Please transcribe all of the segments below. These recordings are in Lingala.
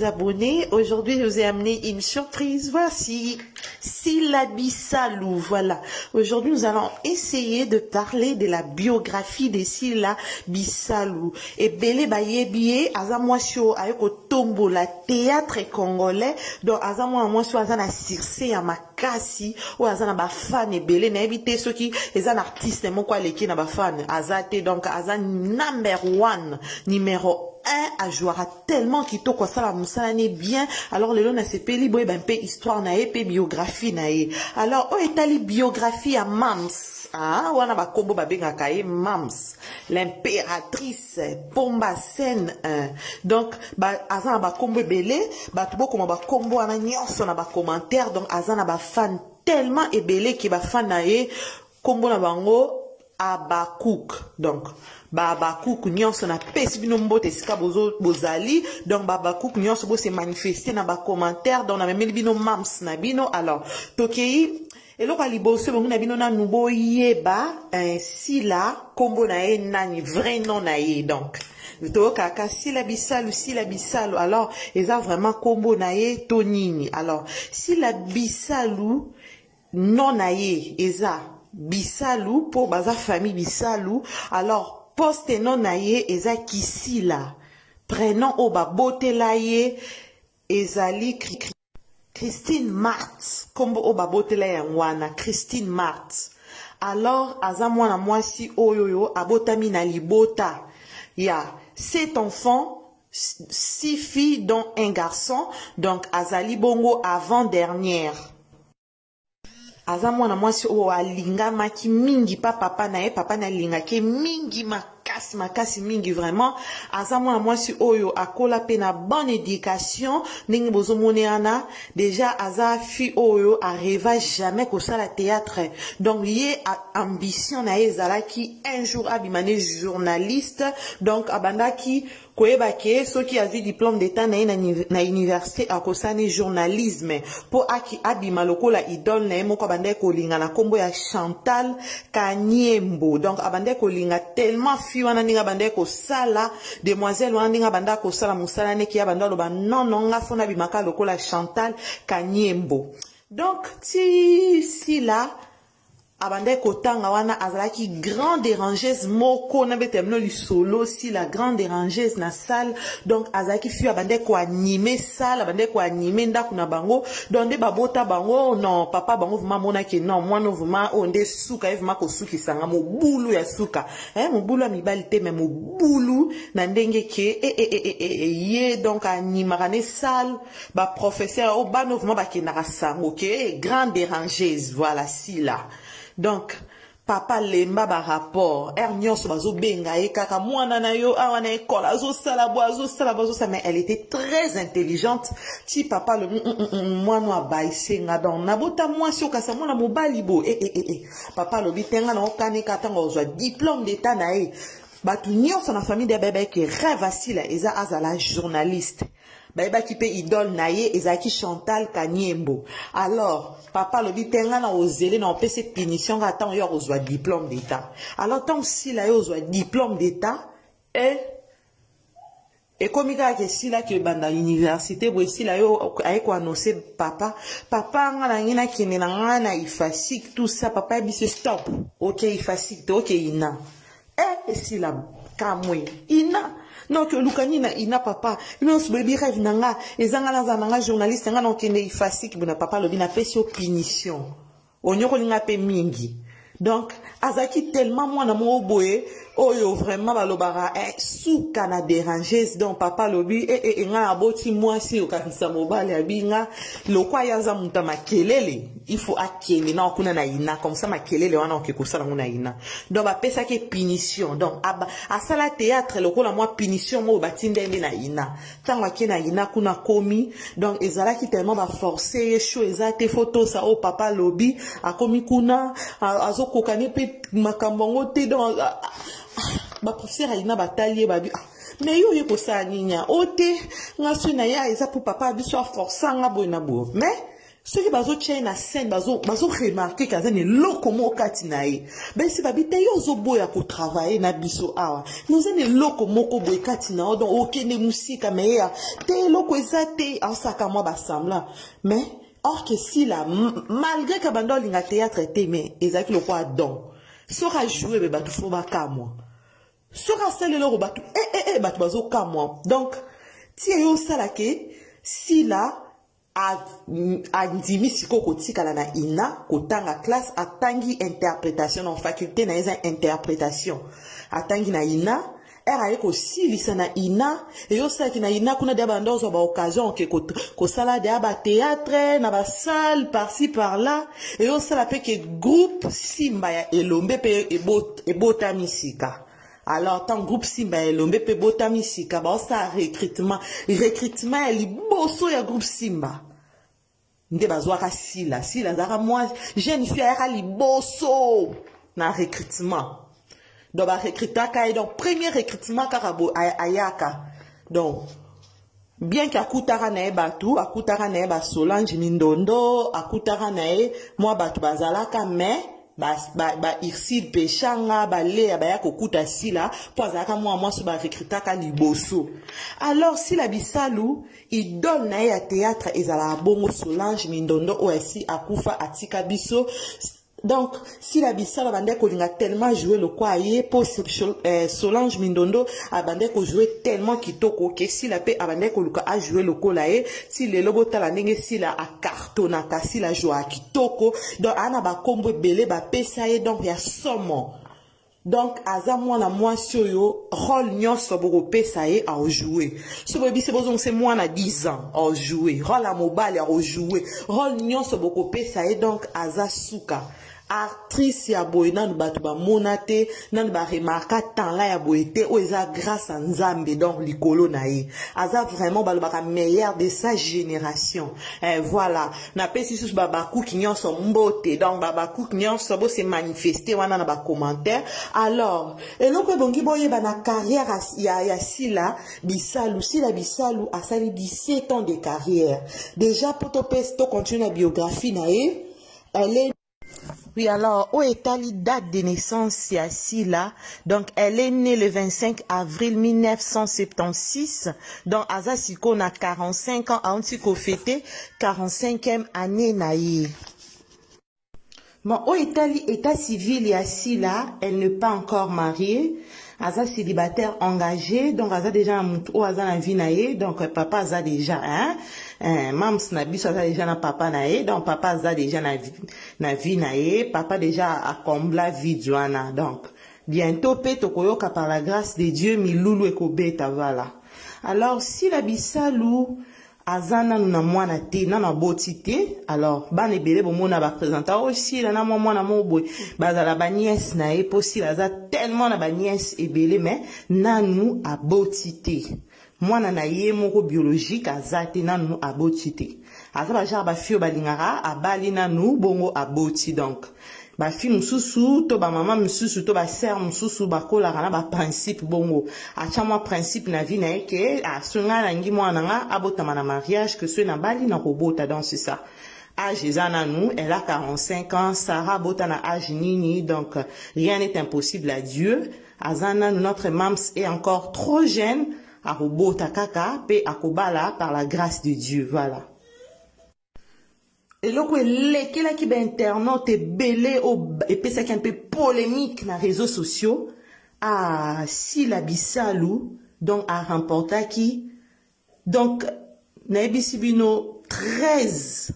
abonnés, aujourd'hui je vous ai amené une surprise. Voici Sylla Bissalou. Voilà, aujourd'hui nous allons essayer de parler de la biographie de Sylla Bissalou. Et Bele Bayebiye Azamwasio ayoko tombo la théâtre congolais donc Azamwasio Azana Circe ya makasi ou Azana ba fan et Bele na éviter ceux qui les artistes mon quoi les qui na ba fan Azate donc Azan #1 numéro a joué tellement qui to quoi ça la musane bien alors le long na sepeli boy ben pe histoire na pe biographie na alors o etali biographie à Mams wana ba kombo ba benga kaye Mams l'impératrice Pomba Sen donc ba azana ba kombo belé ba tubo comme ba kombo ana nyonso na ba commentaire donc azana ba fan tellement ebelé qui ba fan na kombo na bango Abakouk donc Babakouk nyonso na pesi bino mbote sika bozali donc Babakouk nyonso bo se manifester na ba commentaire donc na memeli bino Mams na bino alors tokei eloko liboso bongo na bino na nubo yeba Sylla kombo na nani vrai nom na donc kaka Sylla Bissalou alors eza vraiment kombo na tonini alors Sylla Bissalou non na eza Bissalou pour baza famille Bissalou alors poste non naye eza Kisila prénom o ba botela ye ezali Christine Marthe kombo o ba botela ya wana Christine Marthe alors aza mwana mwasi oyoyo abotami na libota ya 7 enfants 6 filles dont un garçon donc azali bongo avant dernière aza mwana mwasi o alingamaki mingi pa papa na linga ke mingi makasi mingi vraiment aza mwana mwasi oyo akola pe na bonne éducation ndenge bozomoneana déjà aza fi oyo arriva jamais kosala théâtre donc ye ambition na ezalaki un jour abimane journaliste donc abandaki koyeba ke soki azwi diplôme d'état na université akosani journalisme po aki abima lokola idole na ye moko abandaki kolinga na kombo ya Chantal Kanyembo donc abandaki kolinga tellement fi wana ndenge abandaki kosala demoiselle wana ndenge abandaki kosala mosala neki abandaki loba non nga fona abimaka lokola Chantal Kanyembo donc ti Sylla abandai kotanga wana azalaki grande dérangeuse moko na betemno li solo si la grande dérangeuse na salle donc azalaki fi abandai ko animer salle abandai ko animer ndaku na bango donc de babota bango non papa bango vuma mona ke non moi no vuma onde suka vuma ko suki sanga mo bulu ya suka mo bulu a mibali te mais mo bulu na ndenge ke ye donc animera ne salle ba professeur o bano vuma ba kenaka sango ke grande dérangeuse voilà Sylla donc papa lemba ba rapport nyonso bazo benga kaka mwana na yo awana école azosala mais elle était très intelligente ti papa le mwana abaisenga donc nabota mwasi okasa mwana mobali bo papa lobi tenga na okanika tango ozwa diplôme d'état na batu nyonso na famille de bébé qui rêve Sylla eza azala journaliste Baïba qui peut idole naye ezaki Chantal Kanyembo. Alors, papa le dit tenga na ozele na opé cette punition attend yo ozwa diplôme d'état. Alors tant Sylla yo ozwa diplôme d'état et comme que Sylla que banda université bo Sylla yo ayeko annoncer papa nga ngina kene na ngana ifasik tout ça papa bise stop. OK ifasik OK ina. Sylla kamwe ina non que lukani na ina papa non ce baby rêve nanga ezanga na journaliste nga non kende ifasiki buna papa lobi na pesi punition onyoko linga pe mingi donc azaki tellement mwana mo boye oyo vraiment balobara suka na dérangeuse donc papa lobi nga aboti mwasi okakisa mobali abinga lokwa yaza muta makelele il faut akele na okuna na ina comme ça makelele wana okekosala nguna ina donc ba pesa ke punition donc asala théâtre lokola moi punition mo batindende na ina tango akena ina kuna komi donc ezalaki tellement ba forcer show ezate photo sa o papa lobi akomi kuna azokokani pe makambo ngote donc ba professeur ina batalier babi mais yo yeko sa ninya ote ngasu na ya eza pour papa biso forçanga boy na bo mais ceux qui bazo tient na scène bazo remarquer kaza ne lokomo katinae ben si babite yo zo boya ko travailler na biso awa nous ne lokomo ko boy katina donc okene musika meya te loko ezate asaka moi basambla mais or que si la malgré que bando linga théâtre te mais ezaki le quoi donc sera jouer be batu fo baka moi sera sale le batu batu bazo ka moi donc ti yo sala ke si la a ndimi siko kotika na ina kotanga classe atangi interprétation en faculté na eza interprétation atangi na ina era yeko silisa na ina et yo saki na ina kuna dia bandozo ba occasion ke ko sala dia ba théâtre na ba salle par-ci par-là et yo sala pe ke groupe Simba ya Elombe pe ebota misika. Alors, tant groupe Simba Elombe pe bota misika ba sa recrutement ya liboso ya groupe Simba. Nde bazwaka sila zara moi jeune fille ya liboso na recrutement. Donc ba recruter ka donc premier recrutement karabo ayaka. Donc bien qu'akutara na batu, akutara na ba Solange Mindondo, akutara na moi batu bazalaka mais ba Irsid Pechanga ba Léa ba ya kokuta sila pour azaka moi so ba recruter ka liboso. Alors si la bisalu il donne na ya théâtre ezala bongo Solange Mindondo aussi akufa atika biso. Donc, si la Bissala bande kolinga tellement joué le quoi pour Solange Mindondo a bande ko jouer tellement kitoko que si la paix a bande koluka a joué le kolae si le logo talanenge si la a cartona ka si la joie kitoko donc ana ba kombo belé ba pesa e donc ya somo. Donc aza mwana mwasi oyo rôle nyonso boko pesa e a jouer. So bobi se bozong c'est mwana 10 ans a jouer. Rôle a mobile a jouer. Rôle nyonso boko pesa e donc aza suka. Actrice ya boy nan batu ba monate nan ba remarka tant la ya boyete o eza grâce à Nzambe donc likolo na ye aza vraiment balobaka meilleur de sa génération voilà na pesi sous babaku nyonso mbote donc babaku nyonso bo se manifester wana na ba commentaire alors eloko bongi boye ba na carrière ya sila bisalu asali 17 ans de carrière déjà pour to pesto continue la biographie na ye elle est. Oui, alors, où est la date de naissance, c'est Sila. Donc, elle est née le 25 avril 1976. Donc, Azasiko n'a 45 ans, Antiko fêté 45e année naïe. Bon, où est l'état civil, ya Sila, elle n'est pas encore mariée. Aza célibataire engagé, donc Aza déjà ou Aza na vie naïe, donc papa Aza déjà, mams na biso Aza déjà na papa naïe, donc papa Aza déjà na vie naïe, papa déjà a combla vie douana, donc bientôt pe tokoyoka par la grâce de Dieu milulu ekobeta voilà. Alors si la bisalou azana na mwana te na boti te alors ba nebele bomona ba présenta aussi la na mwana moboy bazala ba nièce na e possible aza tellement na ba nièce ebele mais nanu aboti te mwana na ye moko biologique azate nanu aboti te aza ba genre ba fio balingara abali nanu bongo aboti donc ba fi mususu to ba mama mususu to ba sœur mususu ba kola kana ba principe bongo acha moi principe na vie na ke a sunga na ngi mwana nga abotama na mariage que ce na bali na kobota donc c'est ça âge ezana nous elle a 45 ans Sarah bota na âge nini donc rien n'est impossible à Dieu azana notre mams est encore trop jeune a kobota kaka pe akobala par la grâce de Dieu voilà. Et là, qui est internaute et belé et puis ça qui est un peu polémique dans les réseaux sociaux, si la bisalou donc a remporté qui donc naibisibino 13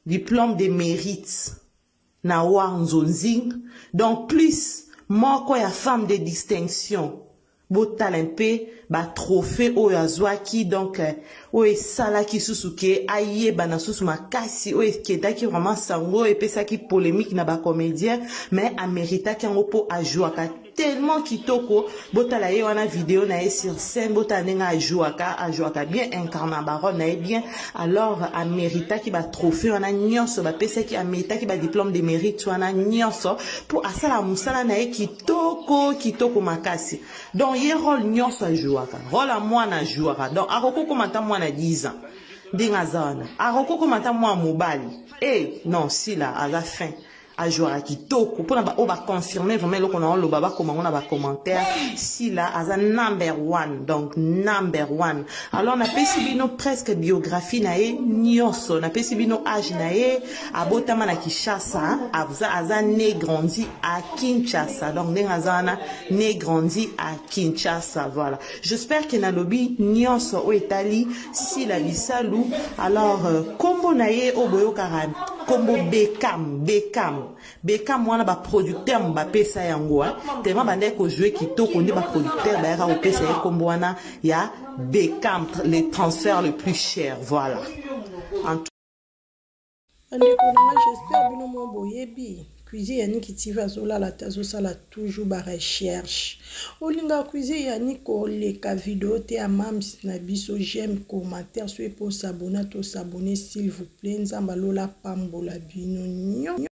diplômes de mérite na wanzonzing donc plus moi quoi ya femme de distinction botalempe ba trophée o yazwaki donc o esala ki susuke aye bana susu makasi o eskedaki vraiment sango et pesa ki polémique na ba comédien mais amérita ki ngo po ajouaka tellement kitoko botala ye wana vidéo na sur scène botanenga ajouaka bien incarna baron na bien alors amérita ki ba trophée wana nyonso ba pesa ki amérita ki ba diplôme de mérite wana nyonso pour asala musala na kitoko makasi donc ye rôle nyonso ajouaka rôle à moi na jouaka donc akoko komata moi na 10 ans Dingazana. Aroko komata moi mobali. Eh, non, si là, à la fin. À jouer à Kitoko. Pour on va confirmer vraiment qu'on a le baba comment on a va commentaire. Si là, à number one. Donc, number one. Alors, on a pesibino presque biographie nae, nyoso. On a pesibino âge nae, à Botama na Kinshasa, à né grandi à Kinshasa. Donc, Nengazana, né grandi à Kinshasa. Voilà. J'espère que na lobby, nyoso au Italie, si la bisalou. Alors, combo nae, au boyo karan. Combo Beckham wana ba producteur mba pesa yango tellement bande ko jouer kitoko ndi ba producteur ba yaka ko pesa ye kombo wana ya Beckham, les transferts les plus chers. Voilà. J'espère bino mo boyebi cuisine yani kitiva zola la tazo sala toujours ba recherche olinga cuisine yani ko leka vidéo te amams na biso j'aime commentaire soit pour s'abonner to s'abonner s'il vous plaît nzamba lola pambola bino.